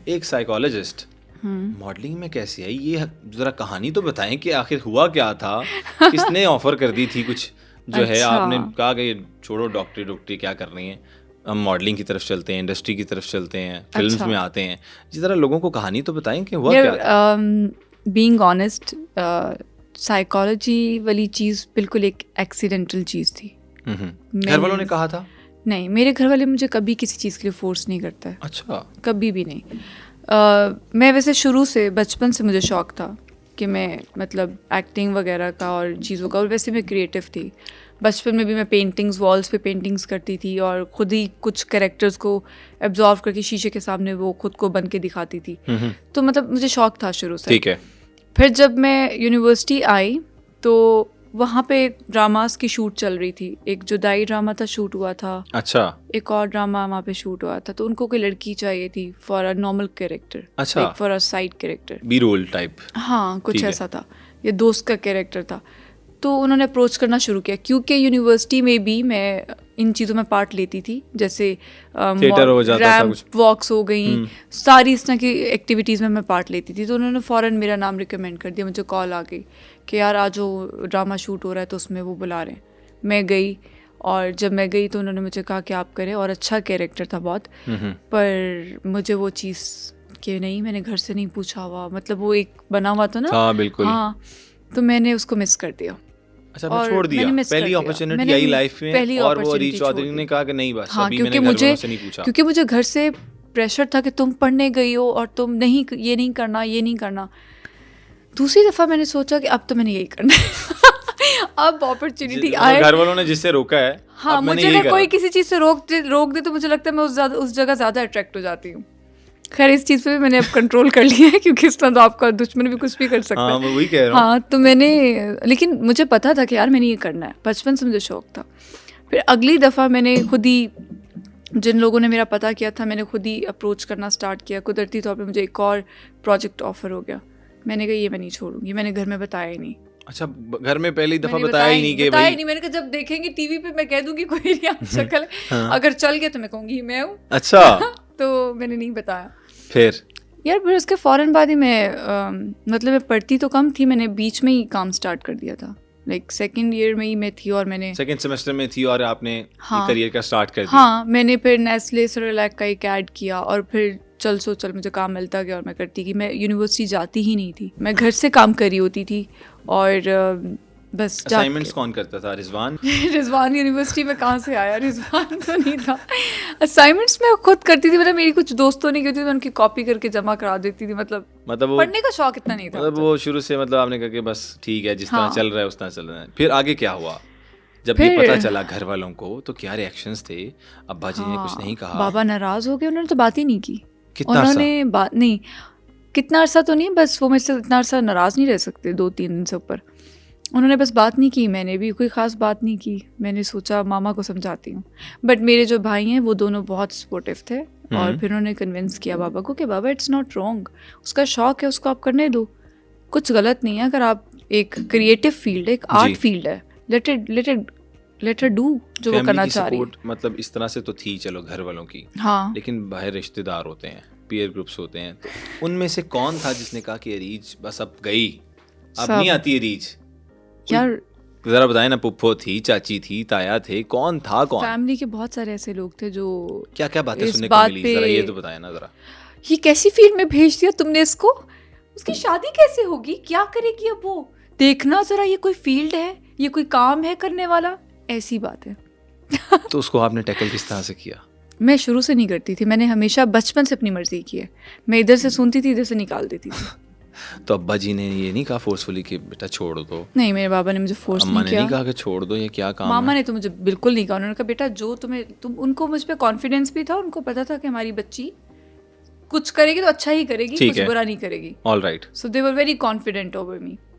एक psychologist modelling में कैसे आई, ये जरा कहानी तो बताएं कि आखिर हुआ क्या था, किसने ऑफर कर दी थी कुछ जो है, आपने कहा कि छोड़ो डॉक्टरी क्या करनी है, हम मॉडलिंग की तरफ चलते हैं, इंडस्ट्री की तरफ चलते हैं, फिल्म्स में आते हैं, जिस तरह लोगों को कहानी तो बताएं कि हुआ क्या था। बीइंग ऑनेस्ट, साइकोलॉजी वाली चीज़ बिल्कुल एक एक्सीडेंटल चीज़ थी। घर वालों ने कहा था? नहीं, मेरे घर वाले मुझे कभी किसी चीज़ के लिए फोर्स नहीं करता है। अच्छा। कभी भी नहीं। मैं वैसे शुरू से, बचपन से मुझे शौक़ था कि मैं मतलब एक्टिंग वगैरह का और चीज़ों का, और वैसे मैं क्रिएटिव थी। बचपन में भी मैं पेंटिंग्स, वॉल्स पे पेंटिंग्स करती थी और ख़ुद ही कुछ कैरेक्टर्स को एब्जॉर्व करके शीशे के सामने वो खुद को बन के दिखाती थी। तो मतलब मुझे शौक़ था शुरू से। ठीक है। फिर जब मैं यूनिवर्सिटी आई तो वहाँ पे ड्रामास की शूट चल रही थी। एक जुदाई ड्रामा था, शूट हुआ था। अच्छा। एक और ड्रामा वहाँ पे शूट हुआ था। तो उनको कोई लड़की चाहिए थी फॉर अ नॉर्मल कैरेक्टर, अच्छा, for a side character, B role type. हाँ, कुछ ऐसा था, ये दोस्त का कैरेक्टर था। तो उन्होंने अप्रोच करना शुरू किया, क्योंकि यूनिवर्सिटी में भी मैं इन चीज़ों में पार्ट लेती थी, जैसे थिएटर हो जाता था, कुछ वॉक्स हो गई, सारी इस तरह की एक्टिविटीज़ में मैं पार्ट लेती थी। तो उन्होंने फ़ौरन मेरा नाम रिकमेंड कर दिया। मुझे कॉल आ गई कि यार आज जो ड्रामा शूट हो रहा है तो उसमें वो बुला रहे हैं। मैं गई, और जब मैं गई तो उन्होंने मुझे कहा कि आप करें, और अच्छा कैरेक्टर था बहुत। पर मुझे वो चीज़ कि नहीं, मैंने घर से नहीं पूछा हुआ, मतलब वो एक बना हुआ था ना। हाँ बिल्कुल। हाँ, तो मैंने उसको मिस कर दिया। अच्छा, मैं छोड़ दिया। पहली अपॉर्चुनिटी आई लाइफ में, और वो रीच चौधरी ने कहा कि नहीं बस, हाँ, अभी मैंने घर वालों से नहीं पूछा। क्योंकि मुझे घर से प्रेशर था कि तुम पढ़ने गई हो और तुम नहीं, ये नहीं करना, ये नहीं करना। दूसरी दफ़ा मैंने सोचा कि अब तो मैंने यही करना है। अब अपॉर्चुनिटी आए, घर वालों ने जिससे रोका है। हाँ, मुझे अगर कोई किसी चीज़ से रोक दे तो मुझे लगता है मैं उस जगह ज़्यादा अट्रैक्ट हो जाती हूँ। खैर, इस चीज़ पे भी मैंने अब कंट्रोल कर लिया है, क्योंकि इस तरह तो आपका दुश्मन भी कुछ भी कर सकता है। हाँ, मैं वही कह रहा हूँ। हाँ, तो मैंने, लेकिन मुझे पता था कि यार मैंने ये करना है, बचपन से मुझे शौक था। फिर अगली दफ़ा मैंने खुद ही, जिन लोगों ने मेरा पता किया था, मैंने खुद ही अप्रोच करना स्टार्ट किया। कुदरती तौर पे मुझे एक और प्रोजेक्ट ऑफर हो गया। मैंने कहा ये मैं नहीं छोड़ूंगी। मैंने घर में बताया ही नहीं। अच्छा, घर में पहली दफ़ा बताया ही नहीं कि बताया नहीं। मैंने कहा जब देखेंगे टीवी पे मैं कह दूंगी कोई नहीं शक्ल है, अगर चल गया तो मैं कहूँगी मैं हूँ। अच्छा। तो मैंने नहीं बताया। फिर उसके फ़ौरन बाद ही मैं मतलब मैं पढ़ती तो कम थी, मैंने बीच में ही काम स्टार्ट कर दिया था। लाइक सेकेंड ईयर में ही मैं थी, और मैंने सेकेंड सेमेस्टर में थी और आपने करियर का स्टार्ट कर दिया। हाँ, मैंने फिर नेस्ले सेरेलैक का एक ऐड किया, और फिर चल मुझे काम मिलता गया और मैं करती गई। मैं यूनिवर्सिटी जाती ही नहीं थी, मैं घर से काम कर रही होती थी। और बस असाइनमेंट्स कौन करता था? रिजवान। रिजवान यूनिवर्सिटी में कहाँ से आया? रिजवान तो नहीं था। असाइनमेंट्स मैं खुद करती थी, मतलब मेरी कुछ दोस्तों ने की थी, मैं उनकी कॉपी करके जमा करा देती थी। मतलब पढ़ने का शौक इतना नहीं था। मतलब वो शुरू से, मतलब आपने कहा कि बस ठीक है, जिस तरह चल रहा है उस तरह चल रहा है। फिर आगे क्या हुआ जब ये पता चला घर वालों को? तो क्या रिएक्शंस थे? अब्बा जी ने कुछ नहीं कहा? बाबा नाराज हो गए, उन्होंने तो बात ही नहीं की। उन्होंने बात नहीं, कितना अरसा तो नहीं, बस वो मेरे से इतना अरसा नाराज़ नहीं रह सकते, 2-3 दिन से ऊपर। उन्होंने बस बात नहीं की, मैंने भी कोई ख़ास बात नहीं की। मैंने सोचा मामा को समझाती हूँ। बट मेरे जो भाई हैं वो दोनों बहुत सपोर्टिव थे, और फिर उन्होंने कन्विंस किया बाबा को कि बाबा इट्स नॉट रॉन्ग, उसका शौक है, उसको आप करने दो, कुछ गलत नहीं है। अगर आप, एक क्रिएटिव फील्ड है, एक आर्ट फील्ड है, लेट इट डू जो वो करना चाह रही है। मतलब इस तरह से तो थी, चलो घर वालों की, हाँ, लेकिन बाहर रिश्तेदार होते हैं, पीयर ग्रुप्स होते हैं, तो उनमें से कौन था जिसने कहा कि रीच बस अब गई, अब नहीं आती है रीच? यार जरा बताएं ना, पुप्पो थी, चाची थी, ताया थे, कौन था? कौन? फैमिली के बहुत सारे ऐसे लोग थे जो क्या क्या बातें सुनने को मिली, जरा ये तो बताएं ना जरा। ये कैसी फील्ड में भेज दिया तुमने इसको, उसकी शादी कैसे होगी, क्या करेगी अब वो, देखना जरा, ये कोई फील्ड है, ये कोई काम है करने वाला, ऐसी बात है। तो उसको आपने टैकल किस तरह से किया? मैं शुरू से नहीं करती थी, मैंने हमेशा बचपन से अपनी मर्जी की है। मैं इधर से सुनती थी, इधर से निकाल देती थी। तो अब्बा जी ने ये नहीं कहा फोर्सफुली कि बेटा छोड़ दो? नहीं, मेरे बाबा ने मुझे फोर्स नहीं किया। नहीं कहा कि छोड़ दो, ये क्या काम? मामा ने तो मुझे बिल्कुल नहीं कहा। उन्होंने कहा बेटा जो उनको मुझ पे कॉन्फिडेंस भी था, उनको पता था कि हमारी बच्ची कुछ करेगी तो अच्छा ही करेगी, कुछ बुरा नहीं करेगी। All right. So they were very confident over me.